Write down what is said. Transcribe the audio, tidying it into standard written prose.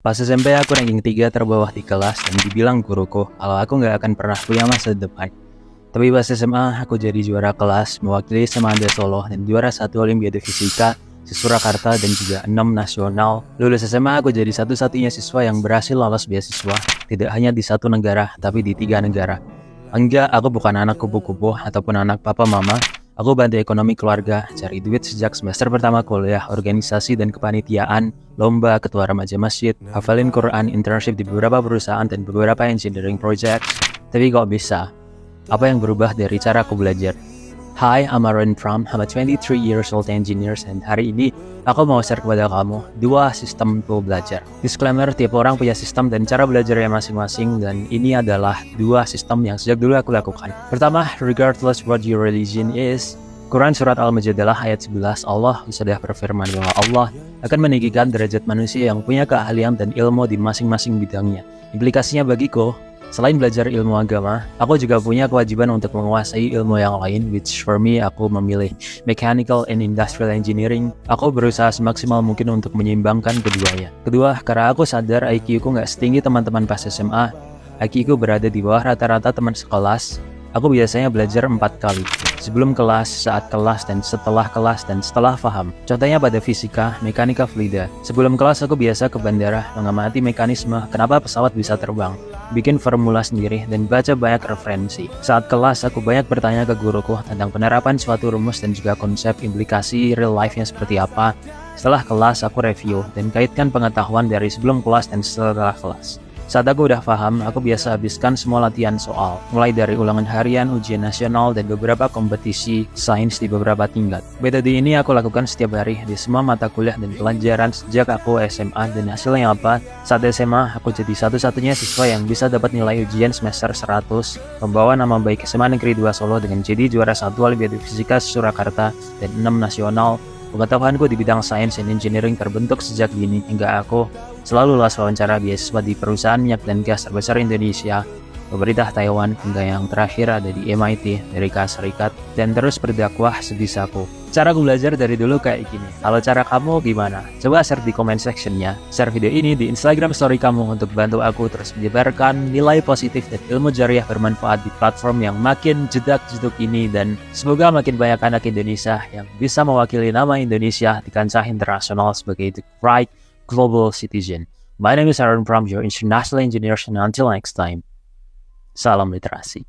Pas SMP aku ranking 3 terbawah di kelas dan dibilang guruku kalau aku nggak akan pernah punya masa depan. Tapi pas SMA aku jadi juara kelas, mewakili Semanda Solo dan juara 1 Olimpiade Fisika, Surakarta dan juga 6 nasional. Lulus SMA aku jadi satu-satunya siswa yang berhasil lolos beasiswa, tidak hanya di satu negara tapi di 3 negara. Enggak, aku bukan anak kupu-kupu ataupun anak papa mama. Aku bantu ekonomi keluarga, cari duit sejak semester pertama kuliah, organisasi dan kepanitiaan, lomba, ketua remaja masjid, hafalin Quran, internship di beberapa perusahaan dan beberapa engineering project. Tapi kok bisa? Apa yang berubah dari cara aku belajar? Hi, I'm Aaron Pram, I'm a 23 years old engineer and hari ini aku mau share kepada kamu 2 sistemku belajar. Disclaimer, tiap orang punya sistem dan cara belajarnya masing-masing dan ini adalah 2 sistem yang sejak dulu aku lakukan. Pertama, regardless what your religion is, Quran Surat Al-Mujadalah ayat 11, Allah sudah berfirman bahwa Allah akan meninggikan derajat manusia yang punya keahlian dan ilmu di masing-masing bidangnya. Implikasinya bagiku, selain belajar ilmu agama, aku juga punya kewajiban untuk menguasai ilmu yang lain, which for me aku memilih Mechanical and Industrial Engineering. Aku berusaha semaksimal mungkin untuk menyeimbangkan keduanya. Kedua, karena aku sadar IQ ku nggak setinggi teman-teman pas SMA, IQ ku berada di bawah rata-rata teman sekelas. Aku biasanya belajar 4 kali, sebelum kelas, saat kelas, dan setelah paham. Contohnya pada fisika, mekanika fluida. Sebelum kelas aku biasa ke bandara, mengamati mekanisme, kenapa pesawat bisa terbang, bikin formula sendiri, dan baca banyak referensi. Saat kelas aku banyak bertanya ke guruku tentang penerapan suatu rumus dan juga konsep implikasi real life-nya seperti apa. Setelah kelas aku review dan kaitkan pengetahuan dari sebelum kelas dan setelah kelas. Saat aku udah paham, aku biasa habiskan semua latihan soal, mulai dari ulangan harian, ujian nasional, dan beberapa kompetisi sains di beberapa tingkat. Metode ini aku lakukan setiap hari di semua mata kuliah dan pelajaran sejak aku SMA, dan hasilnya apa? Saat SMA, aku jadi satu-satunya siswa yang bisa dapat nilai ujian semester 100, membawa nama baik SMA Negeri 2 Solo dengan jadi juara 1 Olimpiade Fisika Surakarta dan 6 nasional. Pengetahuanku di bidang sains dan engineering terbentuk sejak dini hingga aku selalu lolos wawancara beasiswa di perusahaan minyak dan gas terbesar Indonesia, pemerintah Taiwan, hingga yang terakhir ada di MIT, Amerika Serikat, dan terus berdakwah sebisaku. Cara aku belajar dari dulu kayak gini. Kalau cara kamu gimana? Coba share di comment sectionnya. Share video ini di Instagram story kamu untuk bantu aku terus menyebarkan nilai positif dan ilmu jariah bermanfaat di platform yang makin jedak-jeduk ini, dan semoga makin banyak anak Indonesia yang bisa mewakili nama Indonesia di kancah internasional sebagai the right global citizen. My name is Aaron Pram, your international engineer, and until next time, salam literasi.